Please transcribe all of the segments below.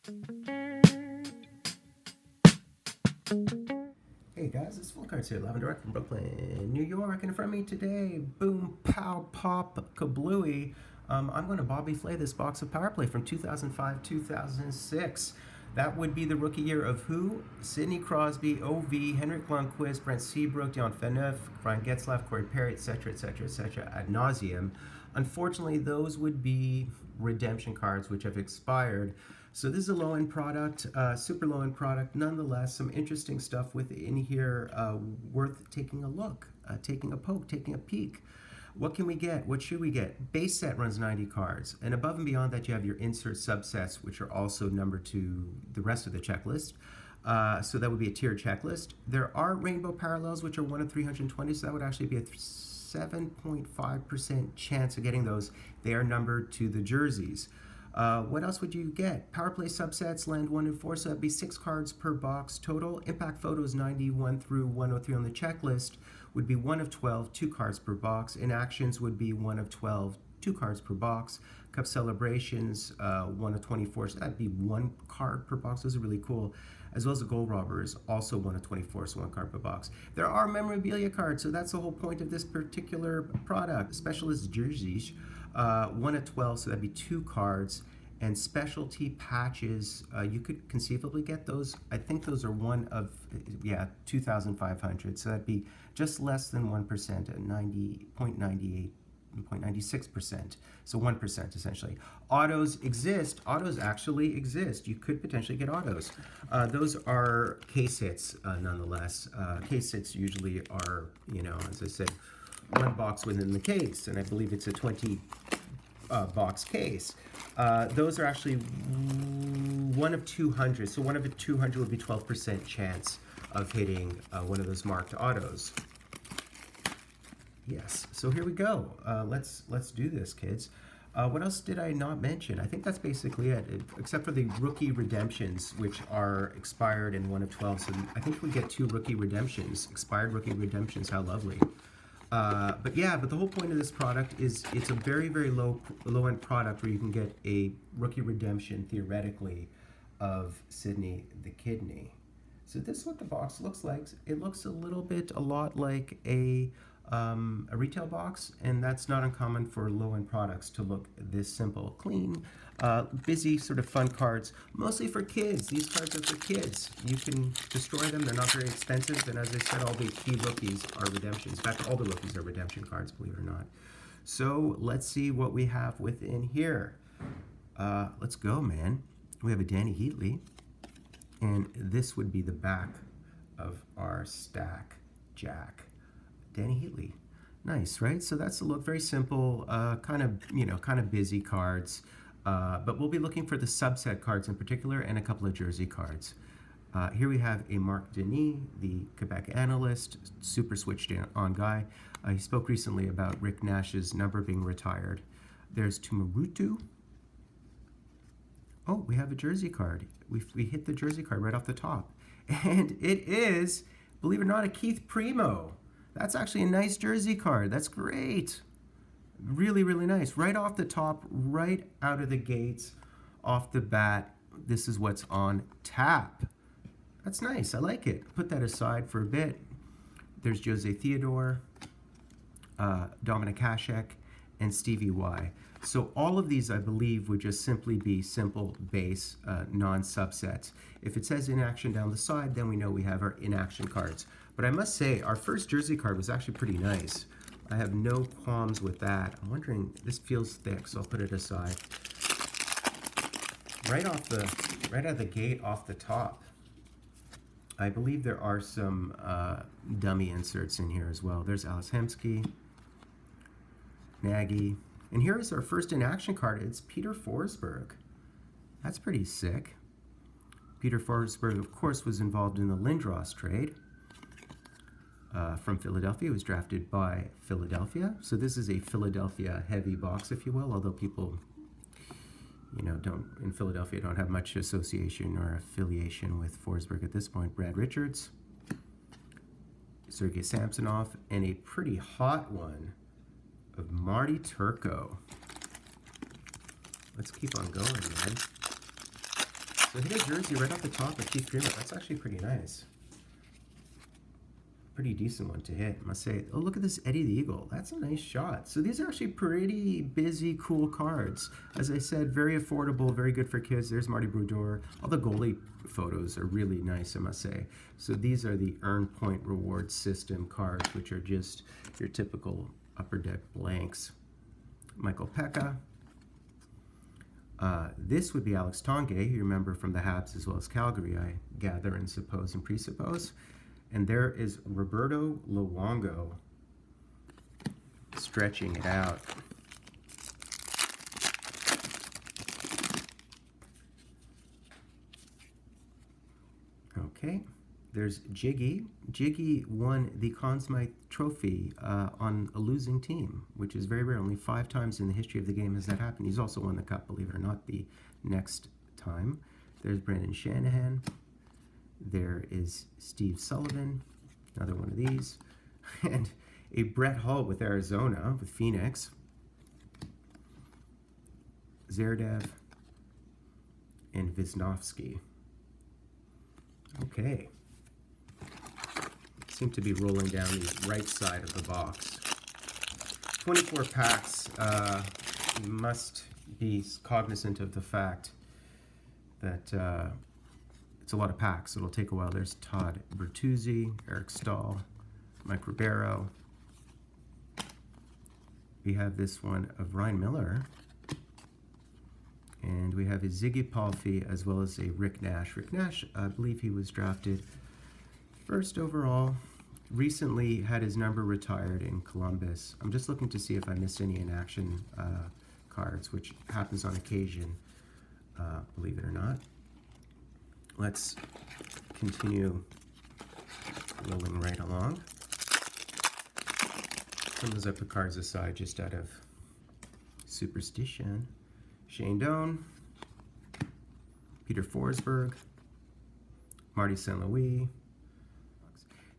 Hey guys, it's Full Cards here, live and direct from Brooklyn, New York, and in front of me today, boom, pow, pop, kablooey, I'm going to Bobby Flay this box of Powerplay from 2005-2006. That would be the rookie year of who? Sidney Crosby, OV, Henrik Lundqvist, Brent Seabrook, Dion Phaneuf, Brian Getzlaf, Corey Perry, etc., etc., etc., ad nauseum. Unfortunately, those would be redemption cards which have expired. So this is a low-end product, super low-end product. Nonetheless, some interesting stuff within here worth taking a look, taking a poke, taking a peek. What can we get? What should we get? Base set runs 90 cards. And above and beyond that, you have your insert subsets, which are also numbered to the rest of the checklist. So that would be a tiered checklist. There are rainbow parallels, which are 1 of 320, so that would actually be a 7.5% chance of getting those. They are numbered to the jerseys. What else would you get? Powerplay subsets, land 1 and 4, so that'd be 6 cards per box total. Impact photos 91 through 103 on the checklist would be 1 of 12, 2 cards per box. Inactions would be 1 of 12, 2 cards per box. Cup celebrations, 1 of 24, so that'd be 1 card per box. Those are really cool. As well as the goal robbers, also 1 of 24, so 1 card per box. There are memorabilia cards, so that's the whole point of this particular product. Specialist jerseys, 1 of 12, so that'd be 2 cards. And specialty patches, you could conceivably get those. I think those are 1 of, 2,500. So that'd be just less than 1% at 90.98, 0.96%. So 1% essentially. Autos exist. Autos actually exist. You could potentially get autos. Those are case hits nonetheless. Case hits usually are, as I said, 1 box within the case. And I believe it's a 20 box case. Those are actually 1 of 200. So 1 of 200 would be 12% chance of hitting one of those marked autos. Yes, so here we go. Let's do this, kids. What else did I not mention? I think that's basically it, except for the rookie redemptions, which are expired in 1 of 12. So I think we get 2 rookie redemptions, expired rookie redemptions. How lovely. But the whole point of this product is it's a very, very low-end product where you can get a rookie redemption, theoretically, of Sidney the Kidney. So this is what the box looks like. It looks a lot like a retail box, and that's not uncommon for low-end products to look this simple, clean, busy, sort of fun cards, mostly for kids. These cards are for kids. You can destroy them. They're not very expensive, and as I said, all the key rookies are redemptions. In fact, all the rookies are redemption cards, believe it or not. So let's see what we have within here. Let's go, man. We have a Danny Heatley, and this would be the back of our stack jack. Danny Heatley. Nice, right? So that's the look. Very simple, kind of busy cards. But we'll be looking for the subset cards in particular and a couple of jersey cards. Here we have a Marc Denis, the Quebec analyst, super switched on guy. He spoke recently about Rick Nash's number being retired. There's Tumarutu. Oh, we have a jersey card. We hit the jersey card right off the top. And it is, believe it or not, a Keith Primo. That's actually a nice jersey card. That's great. Really, really nice. Right off the top, right out of the gates, off the bat, this is what's on tap. That's nice. I like it. Put that aside for a bit. There's Jose Theodore, Dominic Hasek, and Stevie Y. So all of these, I believe, would just simply be simple base, non-subsets. If it says inaction down the side, then we know we have our inaction cards. But I must say, our first jersey card was actually pretty nice. I have no qualms with that. I'm wondering, this feels thick, so I'll put it aside. Right out of the gate, off the top, I believe there are some dummy inserts in here as well. There's Alice Hemsky, Nagy, and here is our first in-action card. It's Peter Forsberg. That's pretty sick. Peter Forsberg, of course, was involved in the Lindros trade. From Philadelphia. He was drafted by Philadelphia. So this is a Philadelphia heavy box, if you will, although people, in Philadelphia don't have much association or affiliation with Forsberg at this point. Brad Richards, Sergei Samsonov, and a pretty hot one of Marty Turco. Let's keep on going, man. So hit a jersey right off the top of Keith Freeman. That's actually pretty nice. Pretty decent one to hit, I must say. Oh, look at this Eddie the Eagle. That's a nice shot. So these are actually pretty busy, cool cards. As I said, very affordable, very good for kids. There's Marty Brodeur. All the goalie photos are really nice, I must say. So these are the Earn Point Reward System cards, which are just your typical Upper Deck blanks. Michael Pekka. This would be Alex Tongue, you remember from the Habs as well as Calgary, I gather and suppose and presuppose. And there is Roberto Luongo stretching it out. Okay, there's Jiggy. Jiggy won the Conn Smythe Trophy on a losing team, which is very rare. Only 5 times in the history of the game has that happened. He's also won the Cup, believe it or not, the next time. There's Brendan Shanahan. There is Steve Sullivan, another one of these, and a Brett Hull with Arizona, with Phoenix, Zerdev, and Wisnowski. Okay. Seem to be rolling down the right side of the box. 24 packs. You must be cognizant of the fact that it's a lot of packs. It'll take a while. There's Todd Bertuzzi, Eric Stahl, Mike Ribeiro. We have this one of Ryan Miller. And we have a Ziggy Palffy as well as a Rick Nash. Rick Nash, I believe he was drafted first overall. Recently had his number retired in Columbus. I'm just looking to see if I missed any in-action cards, which happens on occasion, believe it or not. Let's continue rolling right along. Sometimes I put cards aside just out of superstition. Shane Doan, Peter Forsberg, Marty St. Louis.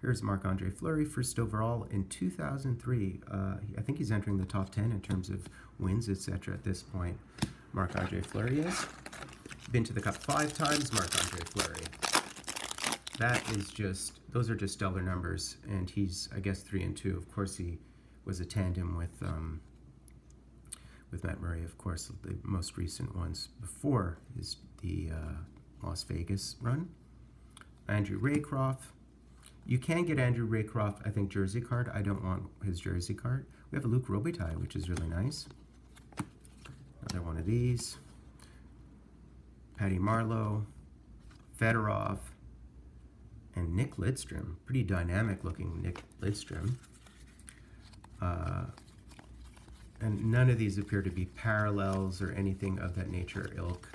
Here's Marc-Andre Fleury, first overall in 2003. I think he's entering the top 10 in terms of wins, etc. at this point. Marc-Andre Fleury is. Been to the Cup 5 times, Marc-Andre Fleury. That is just, those are just stellar numbers, and he's, I guess, 3-2. Of course, he was a tandem with Matt Murray, of course, the most recent ones before the Las Vegas run. Andrew Raycroft. You can get Andrew Raycroft, I think, jersey card. I don't want his jersey card. We have a Luc Robitaille, which is really nice. Another one of these. Patty Marleau, Fedorov, and Nick Lidstrom. Pretty dynamic looking Nick Lidstrom. And none of these appear to be parallels or anything of that nature ilk.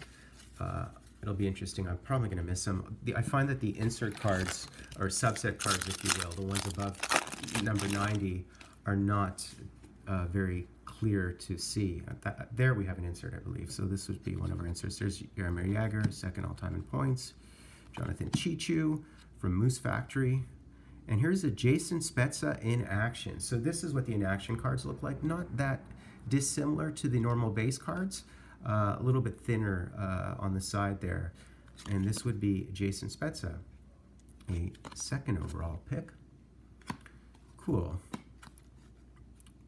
It'll be interesting. I'm probably going to miss some. I find that the insert cards, or subset cards, if you will, the ones above number 90, are not very clear to see. There we have an insert, I believe. So this would be one of our inserts. There's Jaromir Jagr, second all-time in points. Jonathan Chichu from Moose Factory. And here's a Jason Spezza in action. So this is what the in-action cards look like. Not that dissimilar to the normal base cards. A little bit thinner on the side there. And this would be Jason Spezza, a second overall pick. Cool.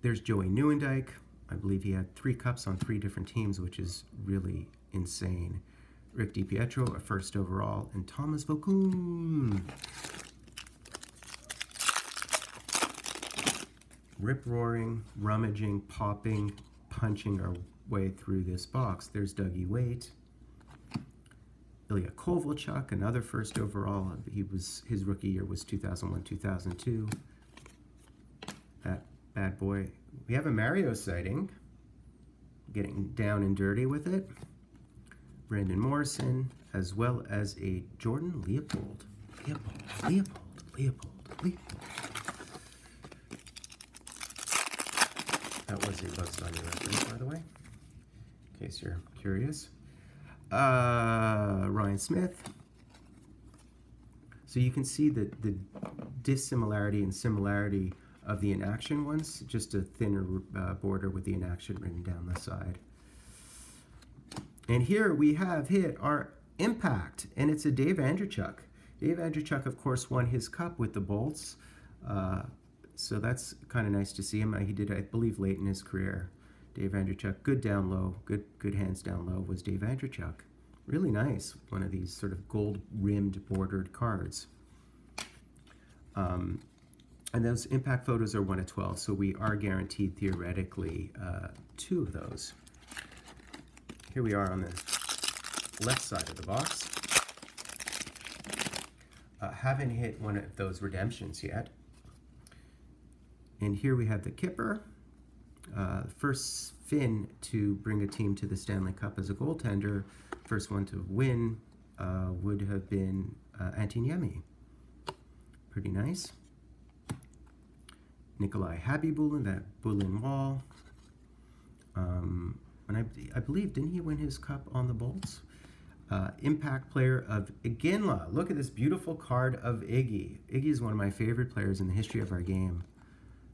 There's Joey Nieuwendyk. I believe he had 3 cups on 3 different teams, which is really insane. Rick DiPietro, a first overall, and Thomas Vokoun. Rip-roaring, rummaging, popping, punching our way through this box. There's Dougie Waite. Ilya Kovalchuk, another first overall. His rookie year was 2001-2002. That bad boy. We have a Mario sighting. Getting down and dirty with it. Brandon Morrison, as well as a Jordan Leopold. Leopold. That was a Bugs Bunny reference, by the way, in case you're curious. Ryan Smith. So you can see the dissimilarity and similarity of the in-action ones, just a thinner border with the in-action written down the side. And here we have hit our Impact, and it's a Dave Andreychuk. Dave Andreychuk, of course, won his cup with the Bolts, so that's kind of nice to see him. He did, I believe, late in his career. Dave Andreychuk, good down low, good hands down low was Dave Andreychuk. Really nice, one of these sort of gold-rimmed bordered cards. And those impact photos are 1 of 12, so we are guaranteed, theoretically, 2 of those. Here we are on the left side of the box. Haven't hit one of those redemptions yet. And here we have the Kipper. First Finn to bring a team to the Stanley Cup as a goaltender. First one to win would have been Antiniemi. Pretty nice. Nikolai Habibulin, that Bulin wall. And I believe, didn't he win his cup on the Bolts? Impact player of Iginla. Look at this beautiful card of Iggy. Iggy is one of my favorite players in the history of our game.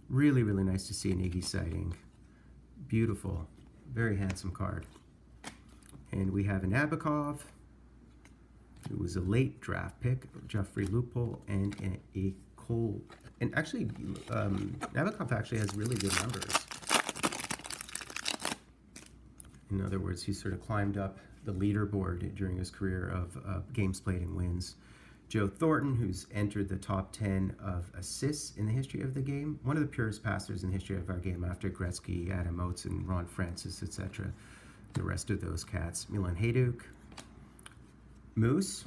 Really, really nice to see an Iggy sighting. Beautiful. Very handsome card. And we have an Abakov, who was a late draft pick, Jeffrey Lupul, and a Cole. And actually, Abakov actually has really good numbers. In other words, he sort of climbed up the leaderboard during his career of games played and wins. Joe Thornton, who's entered the top 10 of assists in the history of the game. One of the purest passers in the history of our game after Gretzky, Adam Oates, and Ron Francis, etc. The rest of those cats. Milan Hajduk. Moose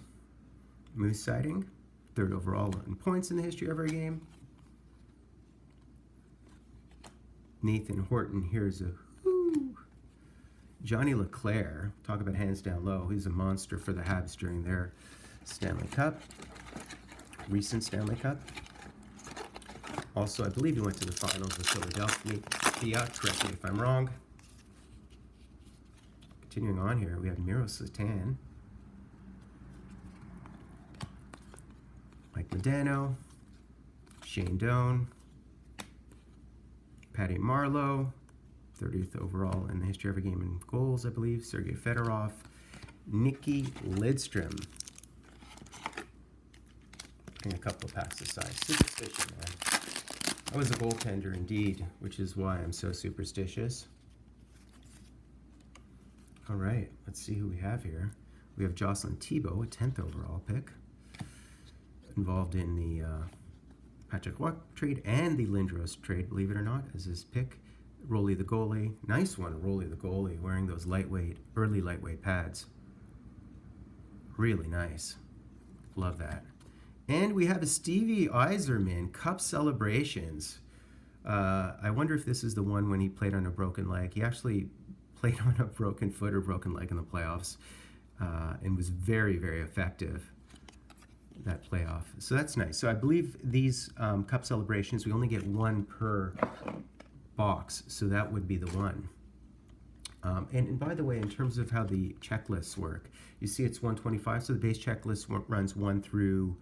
sighting. 3rd overall in points in the history of our game. Nathan Horton, here's a whoo. Johnny LeClaire, talk about hands down low. He's a monster for the Habs during their Stanley Cup, recent Stanley Cup. Also, I believe he went to the finals with Philadelphia. Correct me if I'm wrong. Continuing on here, we have Miro Satan, Mike Modano, Shane Doan, Patty Marleau, 30th overall in the history of a game in goals, I believe. Sergei Fedorov, Nikki Lidstrom. And a couple of packs aside. Superstition, man. I was a goaltender indeed, which is why I'm so superstitious. All right, let's see who we have here. We have Jocelyn Thibault, a 10th overall pick, involved in the Patrick Waugh trade and the Lindros trade, believe it or not, as his pick. Rolly the goalie. Nice one, Rolly the goalie, wearing those early lightweight pads. Really nice. Love that. And we have a Stevie Yzerman Cup Celebrations. I wonder if this is the one when he played on a broken leg. He actually played on a broken foot or broken leg in the playoffs and was very, very effective that playoff. So that's nice. So I believe these Cup Celebrations, we only get one per box, so that would be the one. And by the way, in terms of how the checklists work, you see it's 125, so the base checklist runs 1 through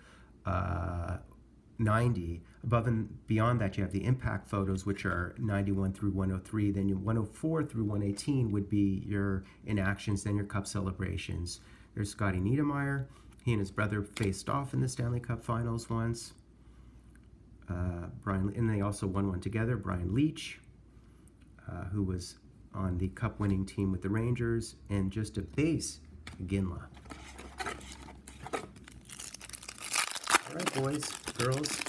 90. Above and beyond that, you have the impact photos, which are 91 through 103. Then 104 through 118 would be your inactions, then your Cup Celebrations. There's Scotty Niedermayer. He and his brother faced off in the Stanley Cup Finals once. And they also won one together. Brian Leach, who was on the cup-winning team with the Rangers, and just a base, Ginla. All right, boys, girls,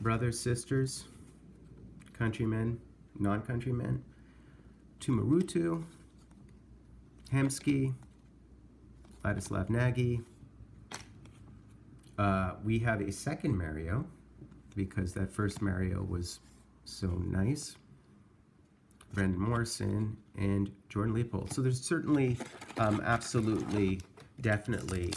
brothers, sisters, countrymen, non-countrymen, Tumarutu, Hemsky, Ladislav Nagy. We have a second Mario, because that first Mario was so nice. Brendan Morrison and Jordan Leopold. So there's certainly, absolutely, definitely,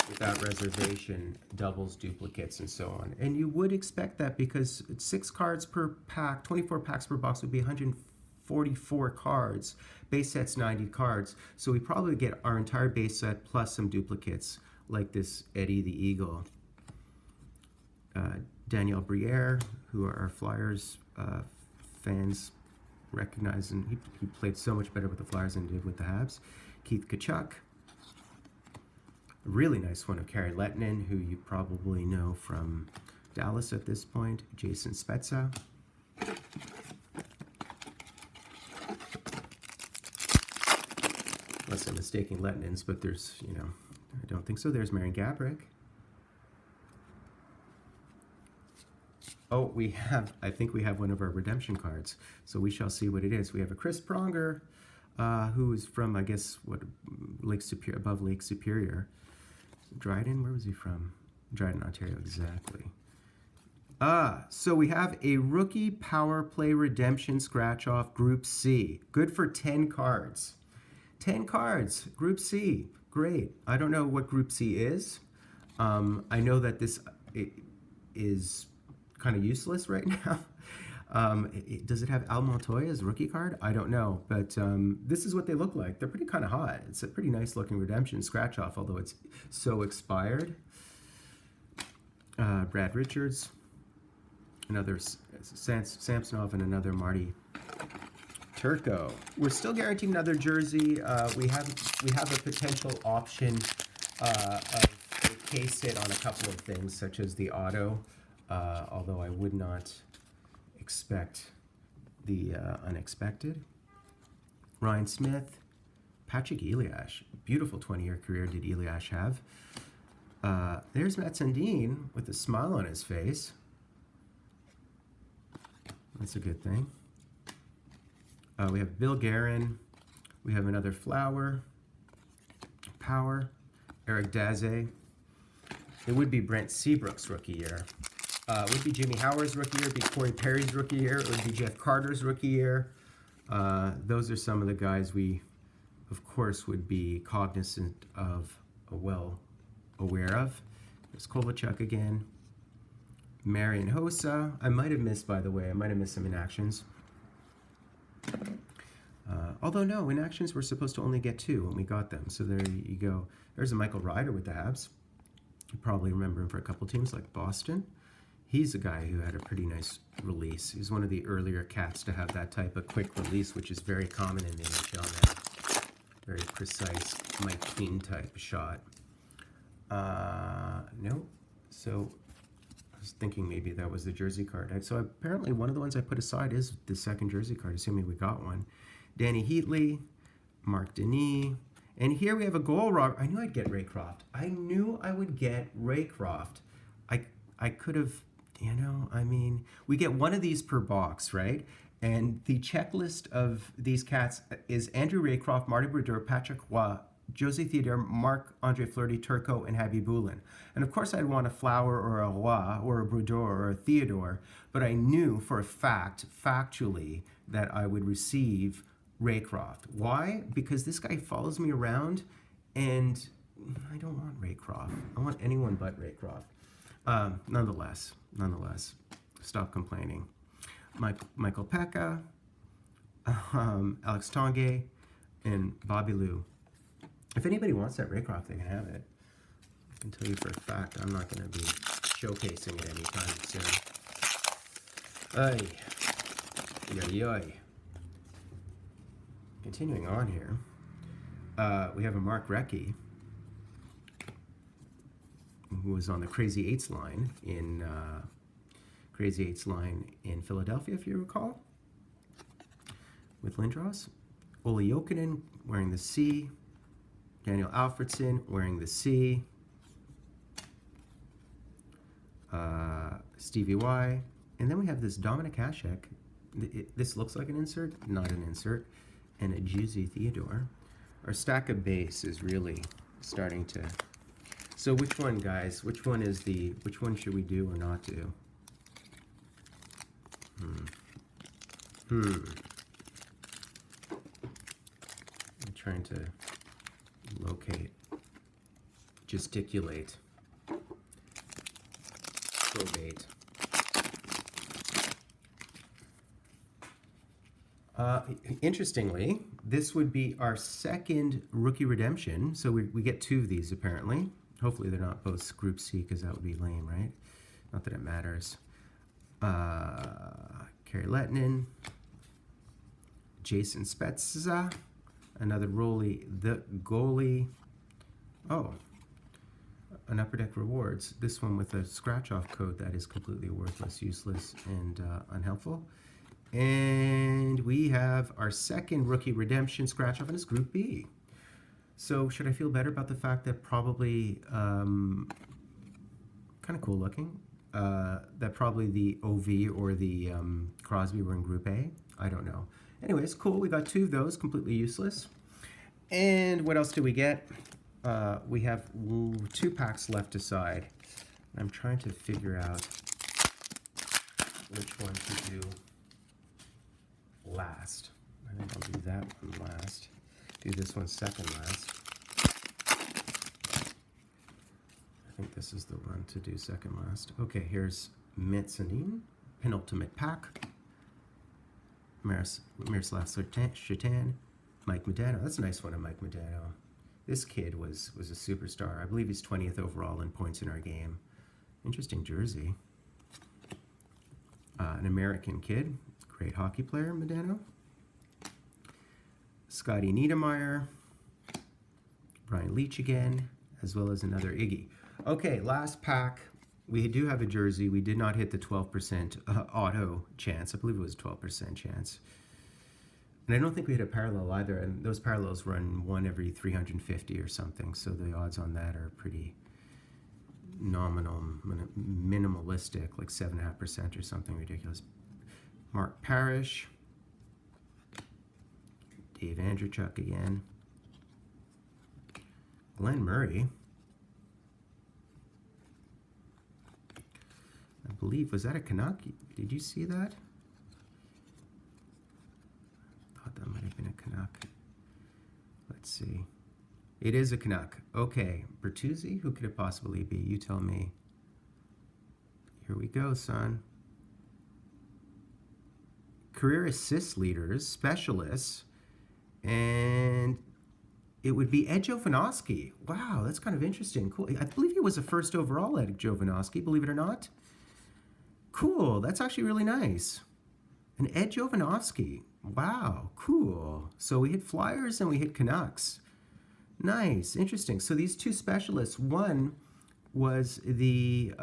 without reservation, doubles, duplicates, and so on. And you would expect that because 6 cards per pack, 24 packs per box would be 144 cards. Base set's 90 cards. So we probably get our entire base set plus some duplicates, like this Eddie the Eagle. Daniel Briere, who are our Flyers fans recognize, and he played so much better with the Flyers than he did with the Habs. Keith Tkachuk, A really nice one of Kari Lehtinen, who you probably know from Dallas at this point. Jason Spezza. Unless I'm mistaking Lehtinen's, but there's, you know, I don't think so. There's Marian Gaborik. Oh, I think we have one of our redemption cards. So we shall see what it is. We have a Chris Pronger, who is from, I guess, what, Lake Superior, above Lake Superior. Dryden, where was he from? Dryden, Ontario, exactly. So we have a rookie power play redemption scratch off Group C. Good for 10 cards. 10 cards, Group C. Great. I don't know what Group C is. I know that this is kind of useless right now. Does it have Al Montoya's rookie card? I don't know, but this is what they look like. They're pretty kind of hot. It's a pretty nice looking redemption scratch off, although it's so expired. Brad Richards, another Samsonov, and another Marty Turco. We're still guaranteed another jersey. We have a potential option of a case hit on a couple of things, such as the auto. Although I would not expect the unexpected. Ryan Smith, Patrick Eliash, beautiful 20-year career did Eliash have. There's Matt Sundin with a smile on his face. That's a good thing. We have Bill Guerin. We have another Flower. Power. Eric Daze. It would be Brent Seabrook's rookie year. It would be Jimmy Howard's rookie year. It would be Corey Perry's rookie year. It would be Jeff Carter's rookie year. Those are some of the guys we, of course, would be cognizant of, well aware of. There's Kovalchuk again. Marian Hossa. I might have missed, by the way. I might have missed some inactions. Although, no, inactions were supposed to only get 2 when we got them. So there you go. There's a Michael Ryder with the Habs. You probably remember him for a couple teams like Boston. He's a guy who had a pretty nice release. He's one of the earlier cats to have that type of quick release, which is very common in the NHL now. Very precise Mike Keane type shot. No. So I was thinking maybe that was the jersey card. So apparently one of the ones I put aside is the second jersey card, assuming we got one. Danny Heatley, Mark Denis. And here we have a goal robber. I knew I'd get Raycroft. I knew I would get Raycroft. I could have, you know, I mean, we get one of these per box, right? And the checklist of these cats is Andrew Raycroft, Marty Brodeur, Patrick Roy, Josie Theodore, Marc-Andre Fleury, Turco, and Habibulin. And of course I'd want a Flower or a Roy or a Brodeur or a Theodore, but I knew for a fact, factually, that I would receive Raycroft. Why? Because this guy follows me around, and I don't want Raycroft. I want anyone but Raycroft. Nonetheless, stop complaining. Michael Pekka, Alex Tanguay, and Bobby Lou. If anybody wants that Raycroft, they can have it. I can tell you for a fact I'm not going to be showcasing it anytime soon. Ay. Continuing on here, we have a Mark Recchi, who was on the Crazy Eights line in Philadelphia, if you recall, with Lindros. Olli Jokinen wearing the C. Daniel Alfredson wearing the C. Stevie Y. And then we have this Dominic Hasek. This looks like an insert, not an insert. And a Jussi Theodore. Our stack of base is really starting to... So which one, guys? Which one should we do or not do? I'm trying to locate, gesticulate, probate. Interestingly, this would be our second rookie redemption. So we get 2 of these apparently. Hopefully they're not both Group C, because that would be lame, right? Not that it matters. Kari Lehtinen, Jason Spezza, another Rolly, the goalie. Oh, an Upper Deck Rewards. This one with a scratch-off code that is completely worthless, useless, and unhelpful. And we have our second rookie redemption scratch-off, and it's Group B. So should I feel better about the fact that probably, kind of cool looking, that probably the OV or the Crosby were in Group A? I don't know. Anyways, cool. We got 2 of those, completely useless. And what else do we get? We have 2 packs left aside. I'm trying to figure out which one to do last. I think I'll do that one last. Do this one second last. I think this is the one to do second last. Okay, here's Metzanin, penultimate pack. Miroslav Shatan, Mike Modano. That's a nice one of Mike Modano. This kid was a superstar. I believe he's 20th overall in points in our game. Interesting jersey. An American kid. Great hockey player, Modano. Scotty Niedermayer. Brian Leach again, as well as another Iggy. Okay, last pack. We do have a jersey. We did not hit the 12% auto chance. I believe it was a 12% chance. And I don't think we hit a parallel either. And those parallels run 1 every 350 or something. So the odds on that are pretty nominal, minimalistic, like 7.5% or something ridiculous. Mark Parrish. Dave Andreychuk again. Glenn Murray. I believe, was that a Canuck? Did you see that? Thought that might have been a Canuck. Let's see. It is a Canuck. Okay, Bertuzzi, who could it possibly be? You tell me. Here we go, son. Career assist leaders, specialists, and it would be Ed Jovanovski. Wow, that's kind of interesting. Cool. I believe he was a first overall Ed Jovanovski, believe it or not. Cool, that's actually really nice. An Ed Jovanovski. Wow, cool. So we hit Flyers and we hit Canucks. Nice, interesting. So these 2 specialists, one was the,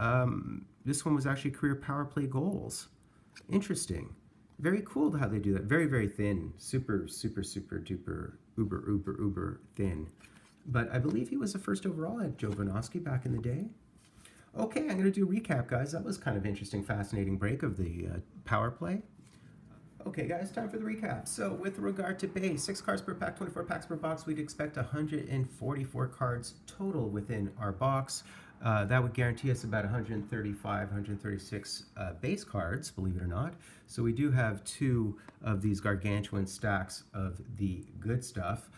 this one was actually career power play goals. Interesting. Very cool how they do that. Very, very thin. Super, super, super duper, uber thin. But I believe he was the first overall at Jovanovski back in the day. Okay, I'm going to do a recap, guys. That was kind of interesting, fascinating break of the power play. Okay, guys, time for the recap. So with regard to base, 6 cards per pack, 24 packs per box, we'd expect 144 cards total within our box. That would guarantee us about 135, 136 base cards, believe it or not. So we do have 2 of these gargantuan stacks of the good stuff.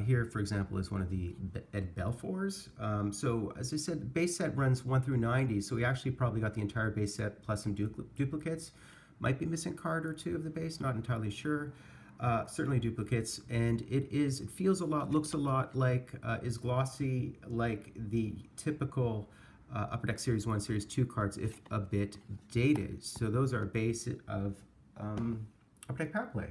Here, for example, is one of the Ed Belfours. So as I said, base set runs 1 through 90, so we actually probably got the entire base set plus some duplicates. Might be missing a card or 2 of the base, not entirely sure. Certainly duplicates, and it feels a lot, looks a lot like, is glossy like the typical Upper Deck Series 1, Series 2 cards, if a bit dated. So those are base of Upper Deck Power Play.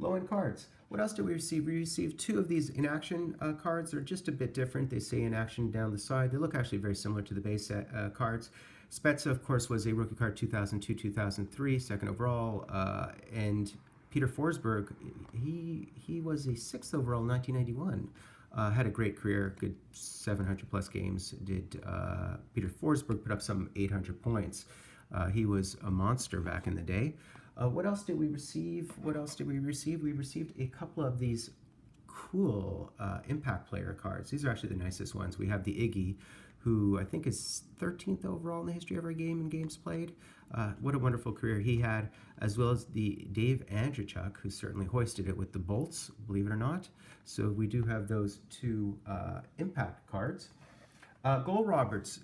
Low-end cards. What else did we receive? We received 2 of these in-action cards. They're just a bit different. They say in-action down the side. They look actually very similar to the base set cards. Spezza, of course, was a rookie card 2002-2003, second overall. And Peter Forsberg, he was a 6th overall in 1991. Had a great career, good 700-plus games. Did Peter Forsberg put up some 800 points. He was a monster back in the day. What else did we receive? We received a couple of these cool impact player cards. These are actually the nicest ones. We have the Iggy, who I think is 13th overall in the history of our game and games played. What a wonderful career he had, as well as the Dave Andreychuk, who certainly hoisted it with the Bolts, believe it or not. So we do have those 2 impact cards. Goal Roberts,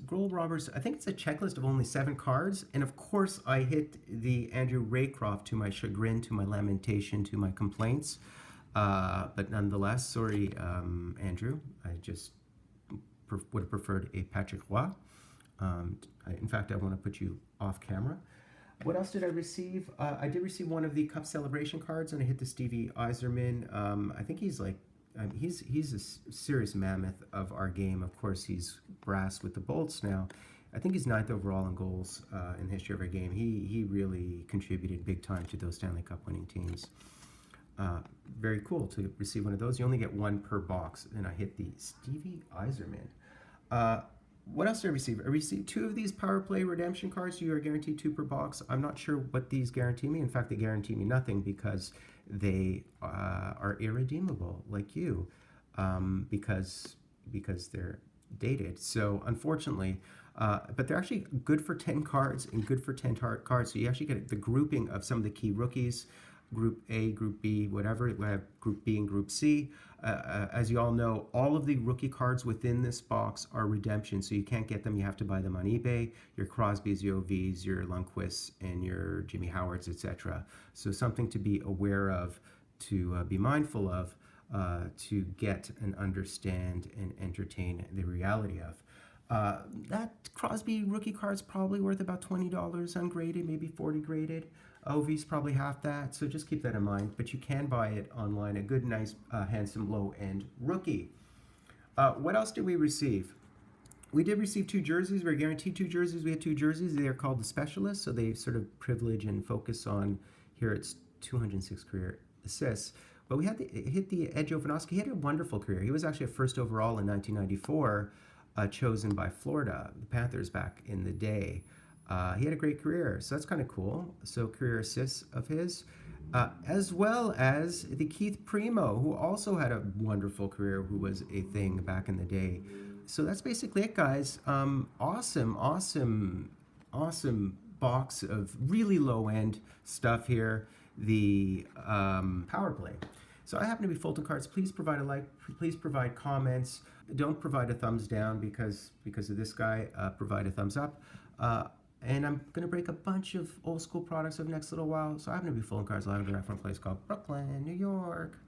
I think it's a checklist of only 7 cards, and of course I hit the Andrew Raycroft to my chagrin, to my lamentation, to my complaints. But nonetheless, sorry, Andrew, I just would have preferred a Patrick Roy. In fact, I want to put you off camera. What else did I receive? I did receive one of the Cup Celebration cards, and I hit the Stevie Yzerman. I think he's like he's a serious mammoth of our game. Of course, he's brass with the Bolts now. I think he's ninth overall in goals in the history of our game. He really contributed big time to those Stanley Cup winning teams. Very cool to receive one of those. You only get one per box, and I hit the Stevie Yzerman. What else did I receive? I received 2 of these Powerplay redemption cards. You are guaranteed 2 per box. I'm not sure what these guarantee me. In fact, they guarantee me nothing because they are irredeemable, like you, because they're dated. So unfortunately, but they're actually good for 10 cards and good for 10 cards. So you actually get the grouping of some of the key rookies. Group A, Group B, whatever. We have Group B and Group C. As you all know, all of the rookie cards within this box are redemption, so you can't get them. You have to buy them on eBay. Your Crosbys, your Ovs, your Lundqvists, and your Jimmy Howards, etc. So something to be aware of, to be mindful of, to get and understand and entertain the reality of. That Crosby rookie card's probably worth about $20 ungraded, maybe 40 graded. OV's probably half that, so just keep that in mind. But you can buy it online, a good, nice, handsome, low-end rookie. What else did we receive? We did receive 2 jerseys. We were guaranteed 2 jerseys. We had 2 jerseys. They are called the Specialists, so they sort of privilege and focus on, here it's 206 career assists. But we had hit the Edge Ovanovsky. He had a wonderful career. He was actually a first overall in 1994, chosen by Florida, the Panthers back in the day. He had a great career, so that's kind of cool. So career assists of his, as well as the Keith Primo, who also had a wonderful career, who was a thing back in the day. So that's basically it, guys. Awesome box of really low-end stuff here. The Power Play. So I happen to be Fulton Cards. Please provide a like. Please provide comments. Don't provide a thumbs down because of this guy. Provide a thumbs up. And I'm going to break a bunch of old school products over the next little while. So I happen to be Fulton Cards live from a place called Brooklyn, New York.